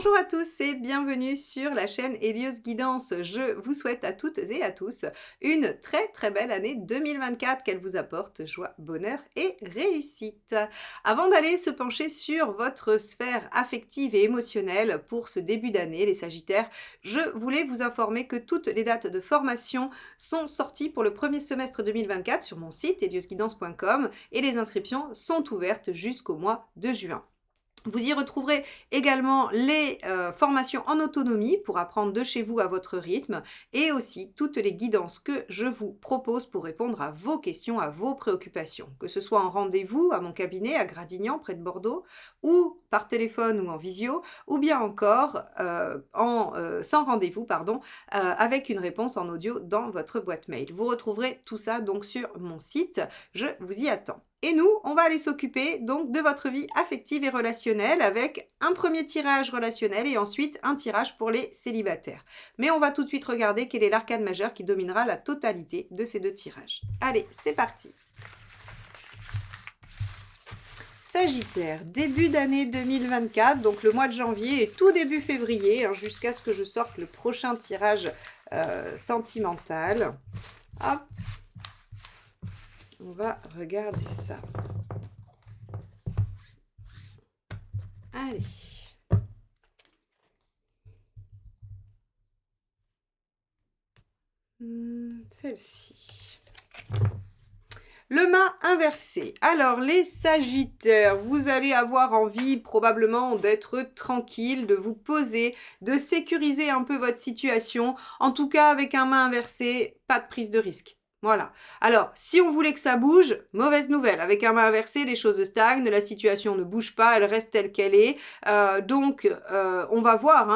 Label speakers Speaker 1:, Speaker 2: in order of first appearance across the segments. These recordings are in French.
Speaker 1: Bonjour à tous et bienvenue sur la chaîne Hélios Guidance. Je vous souhaite à toutes et à tous une très belle année 2024, qu'elle vous apporte joie, bonheur et réussite. Avant d'aller se pencher sur votre sphère affective et émotionnelle pour ce début d'année, les Sagittaires, je voulais vous informer que toutes les dates de formation sont sorties pour le premier semestre 2024 sur mon site heliosguidance.com et les inscriptions sont ouvertes jusqu'au mois de juin. Vous y retrouverez également les formations en autonomie pour apprendre de chez vous à votre rythme et aussi toutes les guidances que je vous propose pour répondre à vos questions, à vos préoccupations, que ce soit en rendez-vous à mon cabinet à Gradignan près de Bordeaux ou par téléphone ou en visio ou bien encore sans rendez-vous avec une réponse en audio dans votre boîte mail. Vous retrouverez tout ça donc sur mon site, je vous y attends. Et nous, on va aller s'occuper donc de votre vie affective et relationnelle avec un premier tirage relationnel et ensuite un tirage pour les célibataires. Mais on va tout de suite regarder quel est l'arcane majeur qui dominera la totalité de ces deux tirages. Allez, c'est parti. Sagittaire, début d'année 2024, donc le mois de janvier et tout début février, jusqu'à ce que je sorte le prochain tirage sentimental. Hop. On va regarder ça. Allez. Celle-ci. Le mât inversé. Alors, les Sagittaires, vous allez avoir envie probablement d'être tranquille, de vous poser, de sécuriser un peu votre situation. En tout cas, avec un mât inversé, pas de prise de risque. Voilà. Alors, si on voulait que ça bouge, mauvaise nouvelle. Avec un mât inversé, les choses stagnent, la situation ne bouge pas, elle reste telle qu'elle est. Donc, on va voir,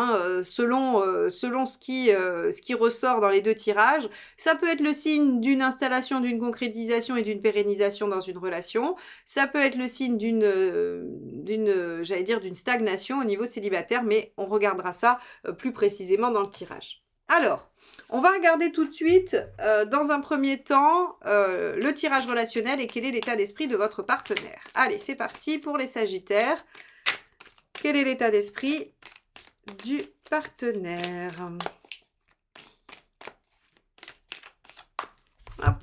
Speaker 1: selon ce qui ressort dans les deux tirages. Ça peut être le signe d'une installation, d'une concrétisation et d'une pérennisation dans une relation. Ça peut être le signe d'une stagnation au niveau célibataire, mais on regardera ça plus précisément dans le tirage. Alors, on va regarder tout de suite, dans un premier temps, le tirage relationnel et quel est l'état d'esprit de votre partenaire. Allez, c'est parti pour les Sagittaires. Quel est l'état d'esprit du partenaire ? Hop.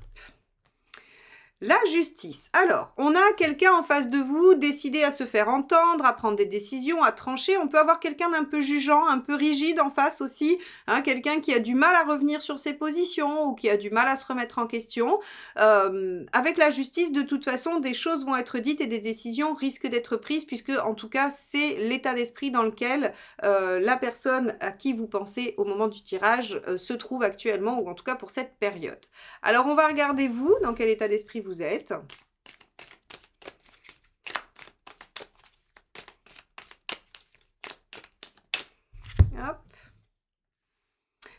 Speaker 1: La justice. Alors, on a quelqu'un en face de vous, décidé à se faire entendre, à prendre des décisions, à trancher. On peut avoir quelqu'un d'un peu jugeant, un peu rigide en face aussi, quelqu'un qui a du mal à revenir sur ses positions ou qui a du mal à se remettre en question. Avec la justice, de toute façon, des choses vont être dites et des décisions risquent d'être prises puisque, en tout cas, c'est l'état d'esprit dans lequel la personne à qui vous pensez au moment du tirage se trouve actuellement, ou en tout cas pour cette période. Alors, on va regarder vous, dans quel état d'esprit vous êtes. Hop.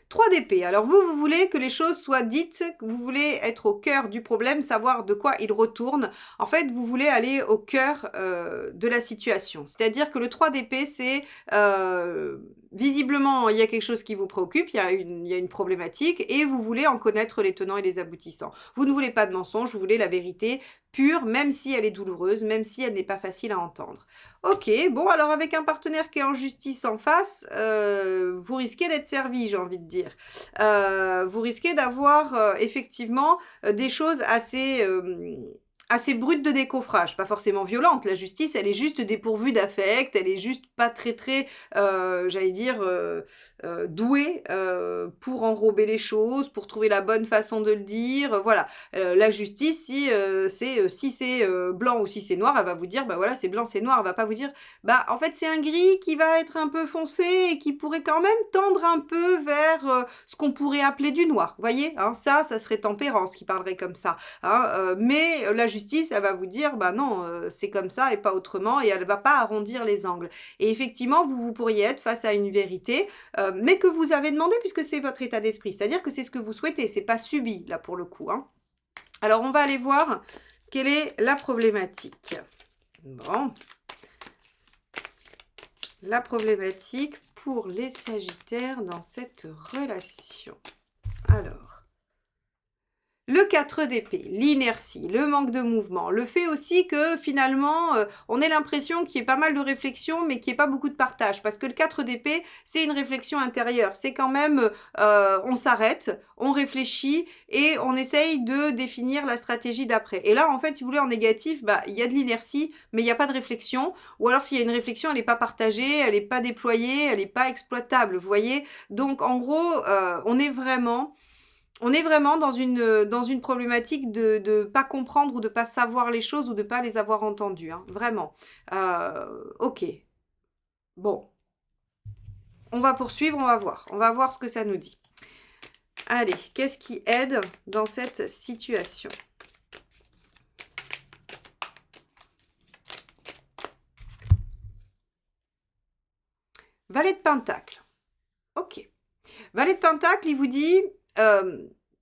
Speaker 1: 3 d'épée. Alors vous voulez que les choses soient dites, vous voulez être au cœur du problème, savoir de quoi il retourne. En fait, vous voulez aller au cœur de la situation. C'est-à-dire que le 3 d'épée, c'est visiblement, il y a quelque chose qui vous préoccupe, il y a une problématique et vous voulez en connaître les tenants et les aboutissants. Vous ne voulez pas de mensonge, vous voulez la vérité pure, même si elle est douloureuse, même si elle n'est pas facile à entendre. Ok, bon, alors avec un partenaire qui est en justice en face, vous risquez d'être servi, j'ai envie de dire. Vous risquez d'avoir effectivement des choses assez brutes de décoffrage, pas forcément violentes. La justice, elle est juste dépourvue d'affect, elle est juste pas très, douée pour enrober les choses, pour trouver la bonne façon de le dire. Voilà, la justice, si c'est blanc ou si c'est noir, elle va vous dire, bah voilà, c'est blanc, c'est noir. Elle va pas vous dire, bah en fait c'est un gris qui va être un peu foncé et qui pourrait quand même tendre un peu vers ce qu'on pourrait appeler du noir. Vous voyez, ça serait tempérance qui parlerait comme ça. Mais la justice, elle va vous dire, bah non, c'est comme ça et pas autrement, et elle va pas arrondir les angles. Et effectivement, vous pourriez être face à une vérité, mais que vous avez demandé puisque c'est votre état d'esprit. C'est-à-dire que c'est ce que vous souhaitez, c'est pas subi, là, pour le coup. Alors, on va aller voir quelle est la problématique. Bon. La problématique pour les Sagittaires dans cette relation. Alors. Le 4 d'épée, l'inertie, le manque de mouvement, le fait aussi que finalement, on ait l'impression qu'il y ait pas mal de réflexion, mais qu'il n'y ait pas beaucoup de partage. Parce que le 4 d'épée, c'est une réflexion intérieure. C'est quand même, on s'arrête, on réfléchit et on essaye de définir la stratégie d'après. Et là, en fait, si vous voulez, en négatif, bah, il y a de l'inertie, mais il n'y a pas de réflexion. Ou alors, s'il y a une réflexion, elle n'est pas partagée, elle n'est pas déployée, elle n'est pas exploitable, vous voyez. Donc, en gros, on est vraiment dans une problématique de pas comprendre ou de pas savoir les choses ou de pas les avoir entendues, hein, vraiment. OK. Bon, on va poursuivre, on va voir. On va voir ce que ça nous dit. Allez, qu'est-ce qui aide dans cette situation? Valet de Pentacle. OK. Valet de Pentacle, il vous dit,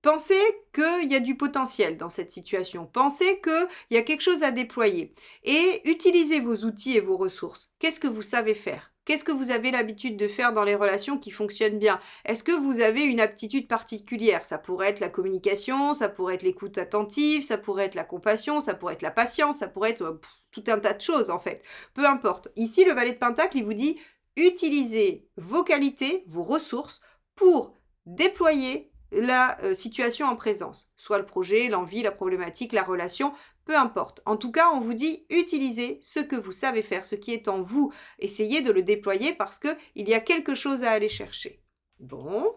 Speaker 1: pensez qu'il y a du potentiel dans cette situation. Pensez qu'il y a quelque chose à déployer. Et utilisez vos outils et vos ressources. Qu'est-ce que vous savez faire? Qu'est-ce que vous avez l'habitude de faire dans les relations qui fonctionnent bien? Est-ce que vous avez une aptitude particulière? Ça pourrait être la communication, ça pourrait être l'écoute attentive, ça pourrait être la compassion, ça pourrait être la patience, ça pourrait être tout un tas de choses en fait. Peu importe. Ici, le Valet de Pentacle, il vous dit utilisez vos qualités, vos ressources pour déployer la situation en présence. Soit le projet, l'envie, la problématique, la relation, peu importe. En tout cas, on vous dit utilisez ce que vous savez faire, ce qui est en vous. Essayez de le déployer parce qu'il y a quelque chose à aller chercher. Bon.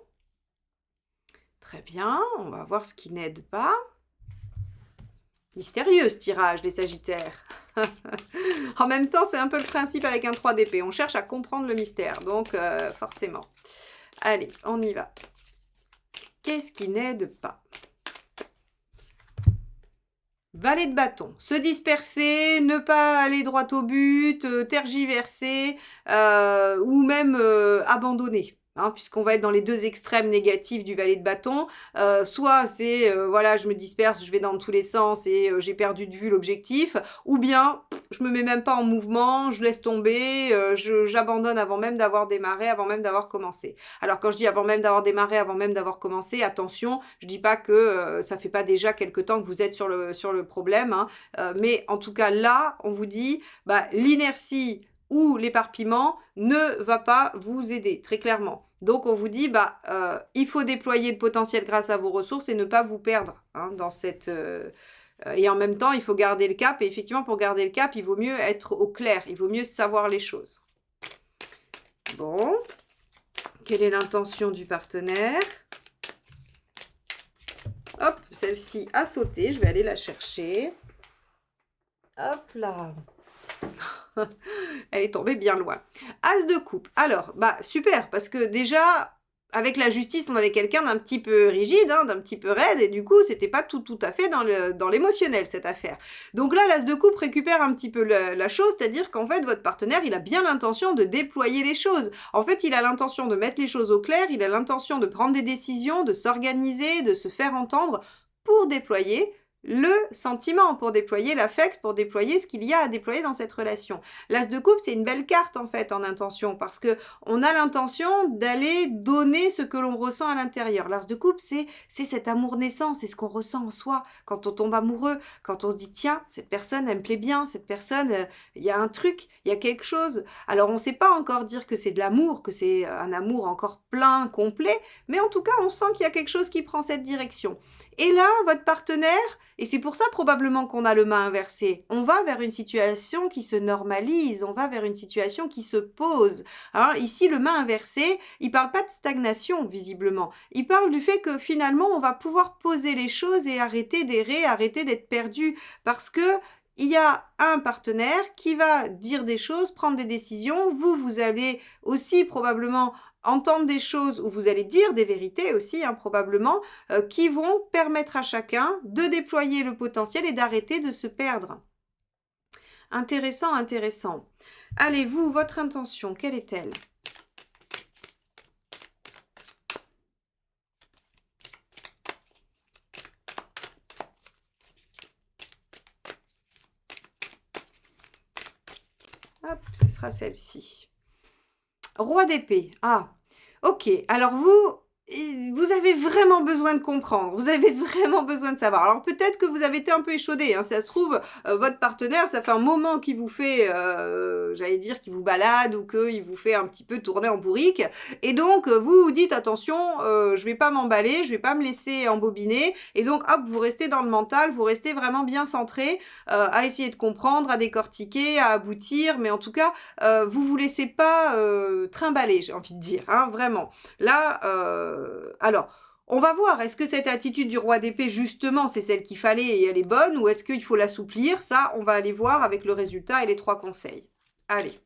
Speaker 1: Très bien, on va voir ce qui n'aide pas. Mystérieux ce tirage, les Sagittaires. En même temps, c'est un peu le principe avec un 3 d'épée. On cherche à comprendre le mystère, donc forcément. Allez, on y va. Qu'est-ce qui n'aide pas? Valet de bâton. Se disperser, ne pas aller droit au but, tergiverser ou même abandonner. Hein, puisqu'on va être dans les deux extrêmes négatifs du valet de bâton. Soit c'est, voilà, je me disperse, je vais dans tous les sens et j'ai perdu de vue l'objectif. Ou bien, je me mets même pas en mouvement, je laisse tomber, j'abandonne avant même d'avoir démarré, avant même d'avoir commencé. Alors quand je dis avant même d'avoir démarré, avant même d'avoir commencé, attention, je dis pas que ça fait pas déjà quelque temps que vous êtes sur le problème, hein, mais en tout cas là, on vous dit, bah, l'inertie ou l'éparpillement ne va pas vous aider, très clairement. Donc on vous dit, bah, il faut déployer le potentiel grâce à vos ressources et ne pas vous perdre hein, dans cette... et en même temps, il faut garder le cap. Et effectivement, pour garder le cap, il vaut mieux être au clair. Il vaut mieux savoir les choses. Bon. Quelle est l'intention du partenaire? Hop, celle-ci a sauté. Je vais aller la chercher. Hop là. Elle est tombée bien loin. As de coupe. Alors, bah super, parce que déjà, avec la justice, on avait quelqu'un d'un petit peu rigide, hein, d'un petit peu raide, et du coup, c'était pas tout à fait dans l'émotionnel, cette affaire. Donc là, l'as de coupe récupère un petit peu la chose, c'est-à-dire qu'en fait, votre partenaire, il a bien l'intention de déployer les choses. En fait, il a l'intention de mettre les choses au clair, il a l'intention de prendre des décisions, de s'organiser, de se faire entendre pour déployer le sentiment, pour déployer l'affect, pour déployer ce qu'il y a à déployer dans cette relation. L'as de coupe, c'est une belle carte en fait en intention parce que on a l'intention d'aller donner ce que l'on ressent à l'intérieur. L'as de coupe, c'est cet amour naissant, c'est ce qu'on ressent en soi quand on tombe amoureux, quand on se dit tiens, cette personne elle me plaît bien, cette personne, il y a un truc, il y a quelque chose. Alors on ne sait pas encore dire que c'est de l'amour, que c'est un amour encore plein, complet, mais en tout cas on sent qu'il y a quelque chose qui prend cette direction. Et là, votre partenaire, et c'est pour ça probablement qu'on a le main inversé, on va vers une situation qui se normalise, on va vers une situation qui se pose. Hein, ici, le main inversé, il ne parle pas de stagnation, visiblement. Il parle du fait que finalement, on va pouvoir poser les choses et arrêter d'errer, arrêter d'être perdu, parce que il y a un partenaire qui va dire des choses, prendre des décisions. Vous allez aussi probablement entendre des choses où vous allez dire des vérités aussi, hein, probablement, qui vont permettre à chacun de déployer le potentiel et d'arrêter de se perdre. Intéressant, intéressant. Allez, vous, votre intention, quelle est-elle? Hop, ce sera celle-ci. Roi d'épée. Ah, ok. Alors vous, Et vous avez vraiment besoin de comprendre, vous avez vraiment besoin de savoir. Alors peut-être que vous avez été un peu échaudé, hein, si ça se trouve, votre partenaire, ça fait un moment qu'il vous fait, j'allais dire qu'il vous balade ou qu'il vous fait un petit peu tourner en bourrique et donc vous vous dites: «Attention, je vais pas m'emballer, je vais pas me laisser embobiner» et donc hop, vous restez dans le mental, vous restez vraiment bien centré, à essayer de comprendre, à décortiquer, à aboutir, mais en tout cas, vous vous laissez pas, trimballer, j'ai envie de dire, hein, vraiment. Là, alors, on va voir, est-ce que cette attitude du roi d'épée, justement, c'est celle qu'il fallait et elle est bonne, ou est-ce qu'il faut l'assouplir? Ça, on va aller voir avec le résultat et les 3 conseils. Allez.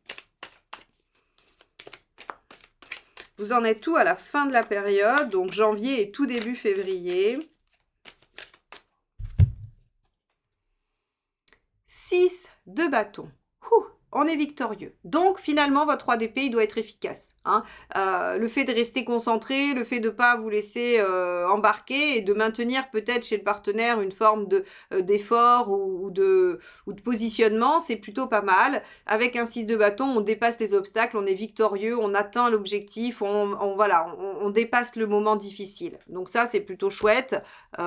Speaker 1: Vous en êtes où à la fin de la période, donc janvier et tout début février. 6 de bâton. On est victorieux. Donc, finalement, votre roi d'épée, il doit être efficace. Hein. Le fait de rester concentré, le fait de ne pas vous laisser embarquer et de maintenir peut-être chez le partenaire une forme d'effort ou de positionnement, c'est plutôt pas mal. Avec un 6 de bâton, on dépasse les obstacles, on est victorieux, on atteint l'objectif, on dépasse le moment difficile. Donc ça, c'est plutôt chouette.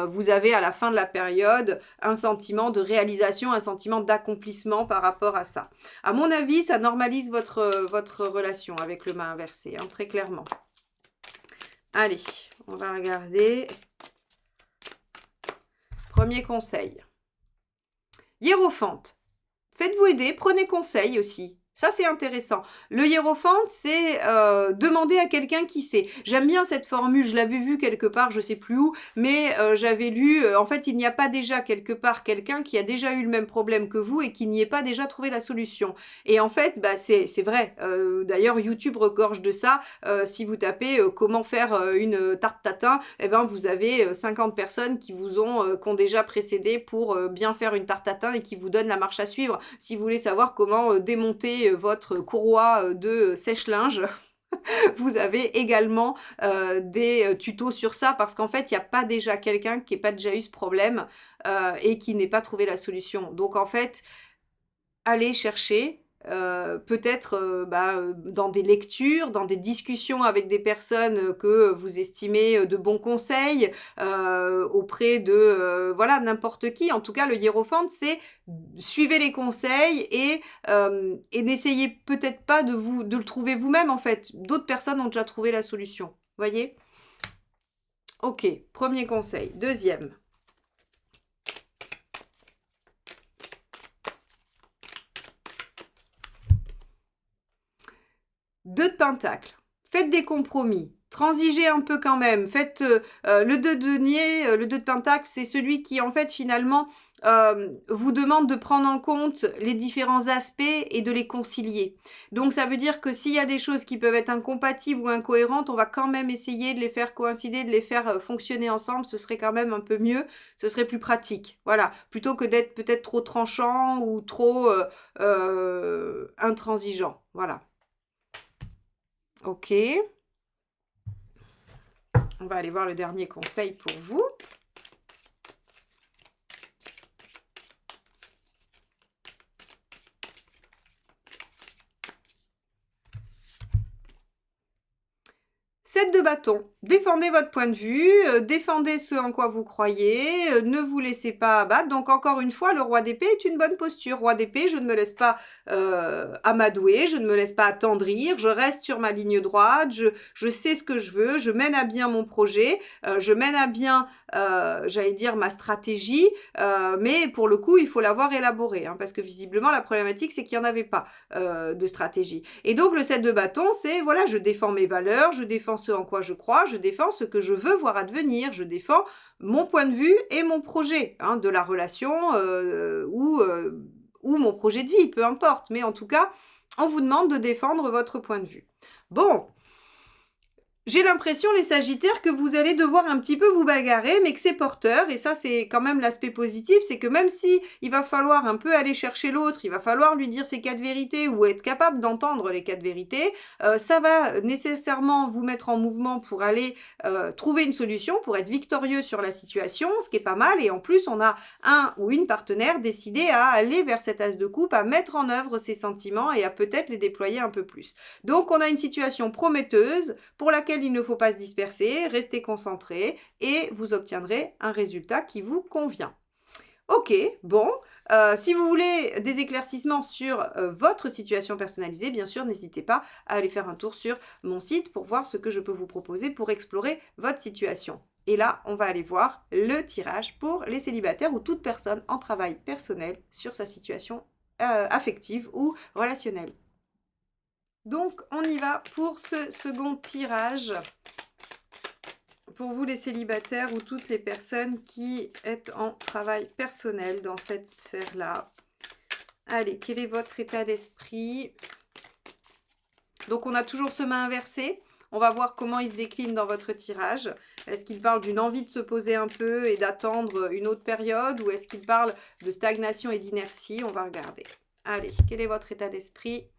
Speaker 1: Vous avez à la fin de la période un sentiment de réalisation, un sentiment d'accomplissement par rapport à ça. À mon avis, ça normalise votre relation avec le main inversé, hein, très clairement. Allez, on va regarder. Premier conseil. Hiérophante. Faites-vous aider, prenez conseil aussi. Ça, c'est intéressant. Le hiérophante, c'est demander à quelqu'un qui sait. J'aime bien cette formule, je l'avais vue quelque part, je sais plus où, mais j'avais lu, en fait, il n'y a pas déjà quelque part quelqu'un qui a déjà eu le même problème que vous et qui n'y ait pas déjà trouvé la solution. Et en fait, bah, c'est vrai. D'ailleurs, YouTube regorge de ça. Si vous tapez comment faire une tarte tatin, eh ben, vous avez 50 personnes qui vous ont, qui ont déjà précédé pour bien faire une tarte tatin et qui vous donnent la marche à suivre. Si vous voulez savoir comment démonter votre courroie de sèche-linge, vous avez également des tutos sur ça parce qu'en fait, il n'y a pas déjà quelqu'un qui n'ait pas déjà eu ce problème et qui n'ait pas trouvé la solution. Donc en fait, allez chercher peut-être dans des lectures, dans des discussions avec des personnes que vous estimez de bons conseils, auprès de voilà, n'importe qui. En tout cas, le hiérophante, c'est suivez les conseils et n'essayez peut-être pas de le trouver vous-même, en fait. D'autres personnes ont déjà trouvé la solution. Voyez? Ok, premier conseil. Deuxième. 2 de pentacles. Faites des compromis. Transigez un peu quand même. Faites le 2 de denier, le 2 de pentacle, c'est celui qui en fait finalement vous demande de prendre en compte les différents aspects et de les concilier. Donc ça veut dire que s'il y a des choses qui peuvent être incompatibles ou incohérentes, on va quand même essayer de les faire coïncider, de les faire fonctionner ensemble. Ce serait quand même un peu mieux, ce serait plus pratique. Voilà, plutôt que d'être peut-être trop tranchant ou trop intransigeant. Voilà. Ok. On va aller voir le dernier conseil pour vous. Sept de bâton. Défendez votre point de vue, défendez ce en quoi vous croyez, ne vous laissez pas abattre. Donc encore une fois, le roi d'épée est une bonne posture. Roi d'épée, je ne me laisse pas amadouer, je ne me laisse pas attendrir, je reste sur ma ligne droite, je sais ce que je veux, je mène à bien mon projet, je mène à bien, j'allais dire, ma stratégie, mais pour le coup, il faut l'avoir élaborée, hein, parce que visiblement, la problématique, c'est qu'il n'y en avait pas de stratégie. Et donc, le 7 de bâton, c'est, voilà, je défends mes valeurs, je défends ce en quoi je crois, je défends ce que je veux voir advenir, je défends mon point de vue et mon projet, hein, de la relation ou mon projet de vie, peu importe. Mais en tout cas, on vous demande de défendre votre point de vue. Bon, j'ai l'impression, les Sagittaires, que vous allez devoir un petit peu vous bagarrer, mais que c'est porteur. Et ça, c'est quand même l'aspect positif. C'est que même si il va falloir un peu aller chercher l'autre, il va falloir lui dire ses 4 vérités ou être capable d'entendre les 4 vérités, ça va nécessairement vous mettre en mouvement pour aller trouver une solution, pour être victorieux sur la situation, ce qui est pas mal. Et en plus, on a un ou une partenaire décidé à aller vers cet as de coupe, à mettre en œuvre ses sentiments et à peut-être les déployer un peu plus. Donc, on a une situation prometteuse pour laquelle lequel il ne faut pas se disperser, rester concentré et vous obtiendrez un résultat qui vous convient. Ok, bon, si vous voulez des éclaircissements sur votre situation personnalisée, bien sûr, n'hésitez pas à aller faire un tour sur mon site pour voir ce que je peux vous proposer pour explorer votre situation. Et là, on va aller voir le tirage pour les célibataires ou toute personne en travail personnel sur sa situation affective ou relationnelle. Donc, on y va pour ce second tirage. Pour vous les célibataires ou toutes les personnes qui êtes en travail personnel dans cette sphère-là. Allez, quel est votre état d'esprit? Donc on a toujours ce main inversé. On va voir comment il se décline dans votre tirage. Est-ce qu'il parle d'une envie de se poser un peu et d'attendre une autre période? Ou est-ce qu'il parle de stagnation et d'inertie? On va regarder. Allez, quel est votre état d'esprit?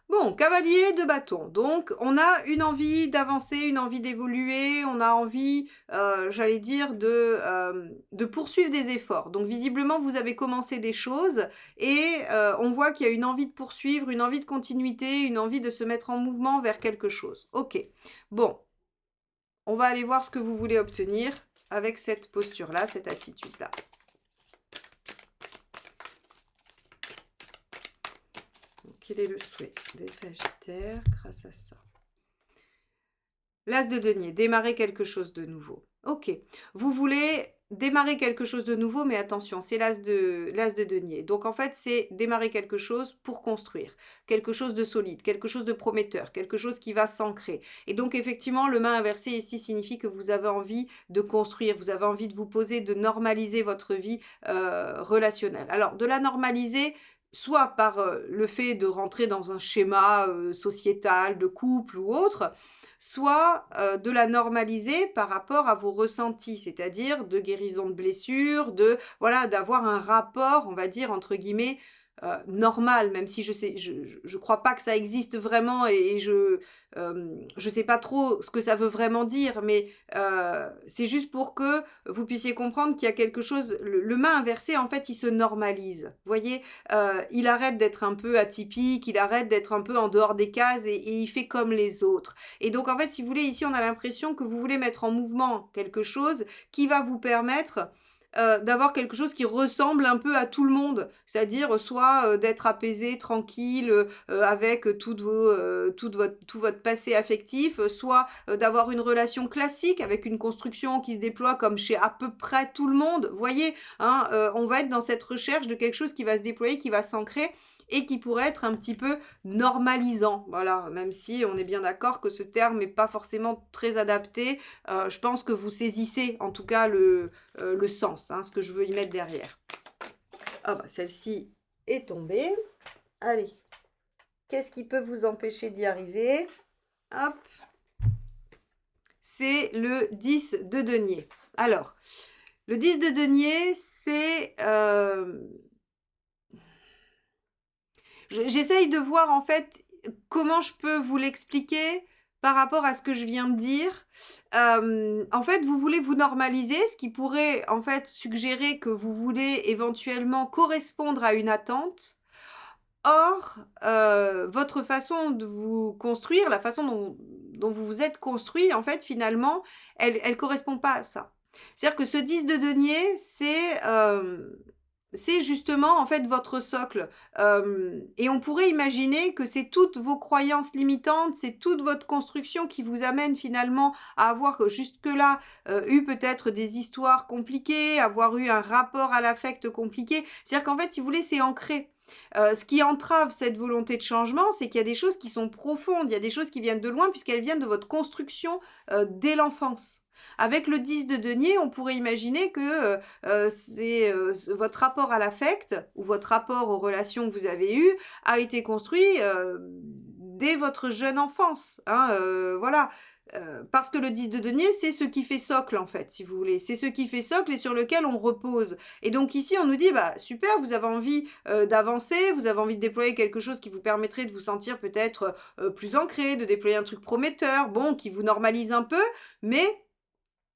Speaker 1: Bon, cavalier de bâton. Donc, on a une envie d'avancer, une envie d'évoluer, on a envie, j'allais dire, de poursuivre des efforts. Donc, visiblement, vous avez commencé des choses et on voit qu'il y a une envie de poursuivre, une envie de continuité, une envie de se mettre en mouvement vers quelque chose. Ok. Bon, on va aller voir ce que vous voulez obtenir avec cette posture-là, cette attitude-là. Quel est le souhait des Sagittaires grâce à ça? L'As de denier, démarrer quelque chose de nouveau. Ok, vous voulez démarrer quelque chose de nouveau, mais attention, c'est l'As de denier. Donc en fait, c'est démarrer quelque chose pour construire, quelque chose de solide, quelque chose de prometteur, quelque chose qui va s'ancrer. Et donc effectivement, le main inversé ici signifie que vous avez envie de construire, vous avez envie de vous poser, de normaliser votre vie relationnelle. Alors, de la normaliser, soit par le fait de rentrer dans un schéma sociétal, de couple ou autre, soit de la normaliser par rapport à vos ressentis, c'est-à-dire de guérison de blessures, voilà, d'avoir un rapport, on va dire, entre guillemets, normal, même si je crois pas que ça existe vraiment et je sais pas trop ce que ça veut vraiment dire, mais c'est juste pour que vous puissiez comprendre qu'il y a quelque chose, le main inversé, en fait, il se normalise, vous voyez, il arrête d'être un peu atypique, il arrête d'être un peu en dehors des cases et il fait comme les autres. Et donc, en fait, si vous voulez, ici, on a l'impression que vous voulez mettre en mouvement quelque chose qui va vous permettre d'avoir quelque chose qui ressemble un peu à tout le monde, c'est-à-dire soit d'être apaisé, tranquille, avec tout votre passé affectif, soit d'avoir une relation classique avec une construction qui se déploie comme chez à peu près tout le monde, vous voyez, hein, on va être dans cette recherche de quelque chose qui va se déployer, qui va s'ancrer, et qui pourrait être un petit peu normalisant, voilà, même si on est bien d'accord que ce terme n'est pas forcément très adapté, je pense que vous saisissez en tout cas le sens, hein, ce que je veux y mettre derrière. Ah bah celle-ci est tombée. Allez, qu'est-ce qui peut vous empêcher d'y arriver? Hop, c'est le 10 de denier. Alors, le 10 de denier, c'est... J'essaye de voir en fait comment je peux vous l'expliquer par rapport à ce que je viens de dire. En fait, vous voulez vous normaliser, ce qui pourrait en fait suggérer que vous voulez éventuellement correspondre à une attente. Or, votre façon de vous construire, la façon dont vous vous êtes construit, en fait, finalement, elle correspond pas à ça. C'est-à-dire que ce 10 de denier, c'est justement en fait votre socle. Et on pourrait imaginer que c'est toutes vos croyances limitantes, c'est toute votre construction qui vous amène finalement à avoir jusque-là eu peut-être des histoires compliquées, avoir eu un rapport à l'affect compliqué. C'est-à-dire qu'en fait, si vous voulez, c'est ancré. Ce qui entrave cette volonté de changement, c'est qu'il y a des choses qui sont profondes, il y a des choses qui viennent de loin puisqu'elles viennent de votre construction dès l'enfance. Avec le 10 de denier, on pourrait imaginer que c'est votre rapport à l'affect ou votre rapport aux relations que vous avez eues a été construit dès votre jeune enfance. Hein, voilà. Parce que le 10 de denier, c'est ce qui fait socle, en fait, si vous voulez. C'est ce qui fait socle et sur lequel on repose. Et donc ici, on nous dit, bah super, vous avez envie d'avancer, vous avez envie de déployer quelque chose qui vous permettrait de vous sentir peut-être plus ancré, de déployer un truc prometteur, bon, qui vous normalise un peu, mais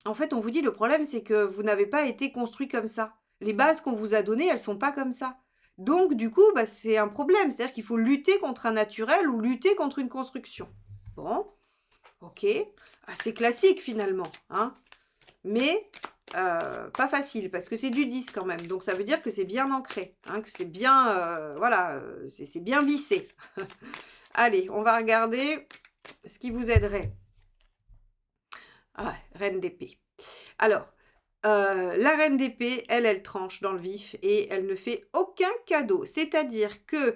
Speaker 1: en fait, on vous dit, le problème, c'est que vous n'avez pas été construit comme ça. Les bases qu'on vous a données, elles sont pas comme ça. Donc, du coup, bah, c'est un problème. C'est-à-dire qu'il faut lutter contre un naturel ou lutter contre une construction. Bon, ok. assez classique finalement, hein. Mais pas facile, parce que c'est du 10 quand même. Donc ça veut dire que c'est bien ancré, hein, que c'est bien, voilà, c'est bien vissé. Allez, on va regarder ce qui vous aiderait. Ah ouais, reine d'épée. Alors, la reine d'épée, elle tranche dans le vif et elle ne fait aucun cadeau. C'est-à-dire que,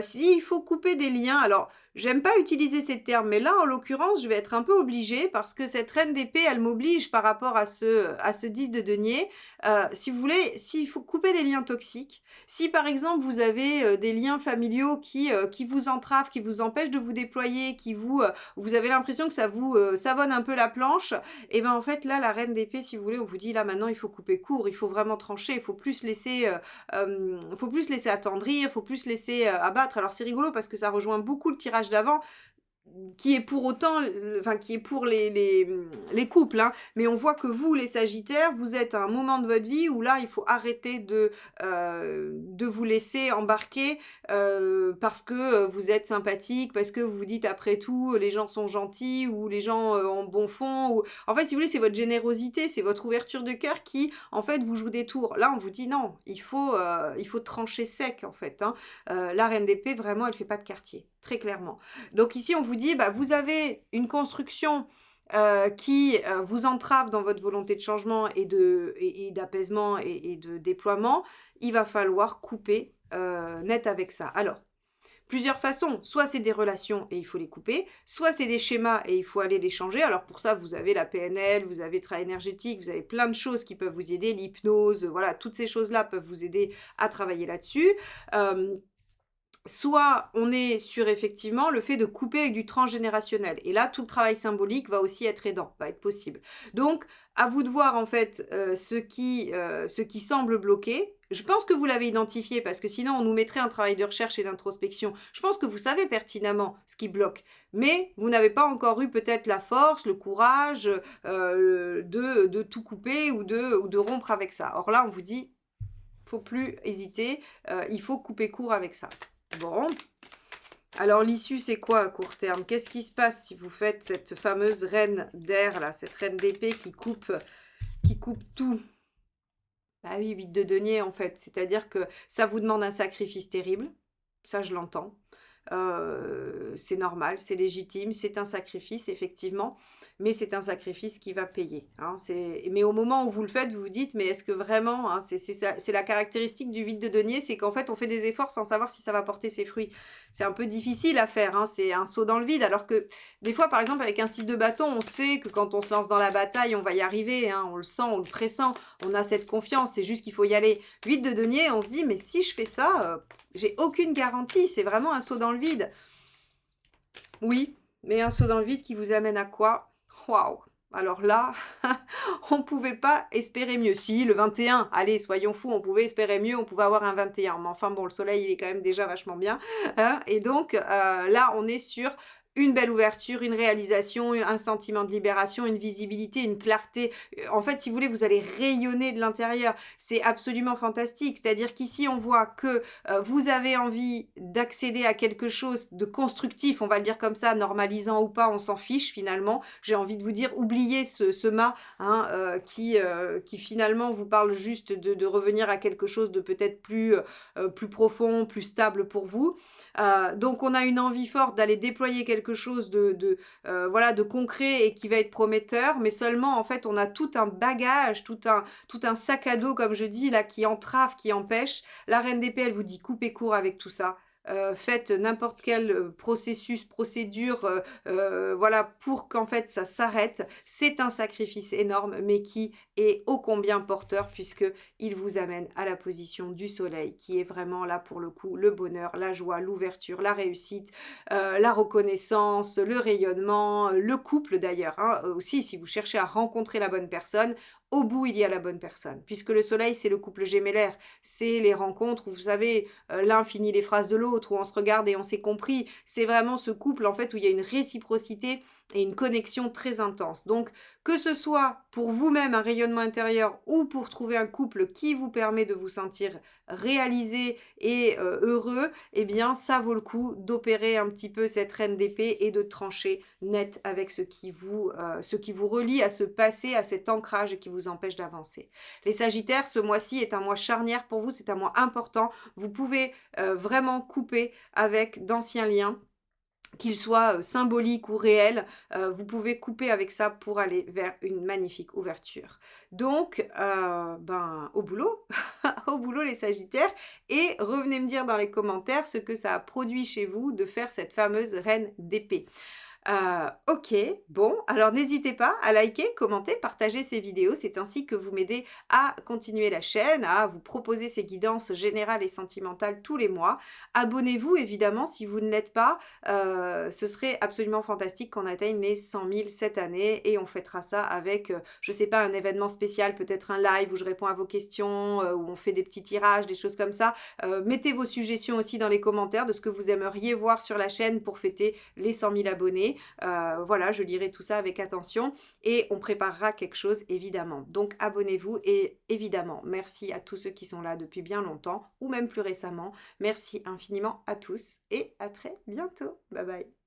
Speaker 1: s'il faut couper des liens, alors j'aime pas utiliser ces termes, mais là, en l'occurrence, je vais être un peu obligée parce que cette reine d'épée, elle m'oblige par rapport à ce 10 de denier. Si vous voulez, s'il faut couper des liens toxiques, si par exemple vous avez, des liens familiaux qui vous entravent, qui vous empêchent de vous déployer, vous avez l'impression que ça vous, savonne un peu la planche, et ben, en fait, là, la reine d'épée, si vous voulez, on vous dit: «Là, maintenant, il faut couper court, il faut vraiment trancher, il faut plus laisser, faut plus laisser attendrir, faut plus laisser, abattre». Alors c'est rigolo parce que ça rejoint beaucoup le tirage d'avant, qui est pour autant, enfin qui est pour les couples, hein. Mais on voit que vous, les Sagittaires, vous êtes à un moment de votre vie où là, il faut arrêter de vous laisser embarquer, parce que, vous êtes sympathique, parce que vous vous dites: «Après tout, les gens sont gentils» ou «Les gens, ont bon fond» ou en fait, si vous voulez, c'est votre générosité, c'est votre ouverture de cœur qui, en fait, vous joue des tours. Là, on vous dit: «Non, il faut trancher sec», en fait, hein. La reine d'épée, vraiment, elle fait pas de quartier, très clairement. Donc ici, on vous dit, bah, vous avez une construction, qui, vous entrave dans votre volonté de changement et d'apaisement et de déploiement. Il va falloir couper, net avec ça. Alors, plusieurs façons, soit c'est des relations et il faut les couper, soit c'est des schémas et il faut aller les changer. Alors pour ça, vous avez la PNL, vous avez le travail énergétique, vous avez plein de choses qui peuvent vous aider, l'hypnose, voilà, toutes ces choses-là peuvent vous aider à travailler là-dessus. Hem Soit on est sur effectivement le fait de couper avec du transgénérationnel et là tout le travail symbolique va aussi être aidant, va être possible. Donc à vous de voir en fait, ce qui semble bloquer. Je pense que vous l'avez identifié parce que sinon on nous mettrait un travail de recherche et d'introspection. Je pense que vous savez pertinemment ce qui bloque, mais vous n'avez pas encore eu peut-être la force, le courage, de tout couper ou de rompre avec ça. Or là on vous dit: «Faut plus hésiter, il faut couper court avec ça». Bon, alors l'issue, c'est quoi à court terme? Qu'est-ce qui se passe si vous faites cette fameuse reine d'air là, cette reine d'épée qui coupe tout? Bah oui, 8 de denier en fait, c'est-à-dire que ça vous demande un sacrifice terrible, ça je l'entends. C'est normal, c'est légitime, c'est un sacrifice effectivement, mais c'est un sacrifice qui va payer, hein. Mais au moment où vous le faites, vous vous dites: «Mais est-ce que vraiment?» hein, c'est ça, c'est la caractéristique du vide de denier, c'est qu'en fait, on fait des efforts sans savoir si ça va porter ses fruits. C'est un peu difficile à faire, hein, c'est un saut dans le vide, alors que des fois, par exemple, avec un 6 de bâton, on sait que quand on se lance dans la bataille, on va y arriver, hein, on le sent, on le pressent, on a cette confiance, c'est juste qu'il faut y aller. 8 de denier, on se dit: «Mais si je fais ça, j'ai aucune garantie, c'est vraiment un saut dans le vide». Oui, mais un saut dans le vide qui vous amène à quoi? Waouh! Alors là, on pouvait pas espérer mieux. Si, le 21, allez, soyons fous, on pouvait espérer mieux, on pouvait avoir un 21. Mais enfin bon, le soleil, il est quand même déjà vachement bien, hein. Et donc, là, on est sur une belle ouverture, une réalisation, un sentiment de libération, une visibilité, une clarté. En fait, si vous voulez, vous allez rayonner de l'intérieur. C'est absolument fantastique. C'est-à-dire qu'ici, on voit que, vous avez envie d'accéder à quelque chose de constructif, on va le dire comme ça, normalisant ou pas, on s'en fiche finalement. J'ai envie de vous dire, oubliez ce mât, hein, qui finalement vous parle juste de revenir à quelque chose de peut-être plus profond, plus stable pour vous. Donc on a une envie forte d'aller déployer quelque chose voilà, de concret et qui va être prometteur, mais seulement en fait on a tout un bagage, tout un sac à dos comme je dis là qui entrave, qui empêche. La reine d'épée, elle vous dit: «Coupez court avec tout ça». Faites n'importe quel, processus, procédure, voilà, pour qu'en fait ça s'arrête. C'est un sacrifice énorme, mais qui est ô combien porteur puisque il vous amène à la position du soleil qui est vraiment là pour le coup le bonheur, la joie, l'ouverture, la réussite, la reconnaissance, le rayonnement, le couple d'ailleurs, hein, aussi si vous cherchez à rencontrer la bonne personne, au bout il y a la bonne personne. Puisque le soleil c'est le couple gémellaire, c'est les rencontres où vous savez, l'un finit les phrases de l'autre, où on se regarde et on s'est compris. C'est vraiment ce couple en fait où il y a une réciprocité et une connexion très intense. Donc, que ce soit pour vous-même un rayonnement intérieur ou pour trouver un couple qui vous permet de vous sentir réalisé et heureux, eh bien, ça vaut le coup d'opérer un petit peu cette reine d'épée et de trancher net avec ce qui vous relie à ce passé, à cet ancrage et qui vous empêche d'avancer. Les Sagittaires, ce mois-ci est un mois charnière pour vous, c'est un mois important. Vous pouvez vraiment couper avec d'anciens liens qu'ils soient, symboliques ou réels, vous pouvez couper avec ça pour aller vers une magnifique ouverture. Donc, ben, au boulot, au boulot les sagittaires et revenez me dire dans les commentaires ce que ça a produit chez vous de faire cette fameuse reine d'épée. OK, bon, alors n'hésitez pas à liker, commenter, partager ces vidéos. C'est ainsi que vous m'aidez à continuer la chaîne, à vous proposer ces guidances générales et sentimentales tous les mois. Abonnez-vous évidemment si vous ne l'êtes pas, ce serait absolument fantastique qu'on atteigne les 100 000 cette année et on fêtera ça avec, je sais pas, un événement spécial, peut-être un live où je réponds à vos questions, où on fait des petits tirages, des choses comme ça. Mettez vos suggestions aussi dans les commentaires de ce que vous aimeriez voir sur la chaîne pour fêter les 100 000 abonnés. Voilà, je lirai tout ça avec attention et on préparera quelque chose évidemment. Donc abonnez-vous et évidemment, merci à tous ceux qui sont là depuis bien longtemps ou même plus récemment. Merci infiniment à tous et à très bientôt. Bye bye.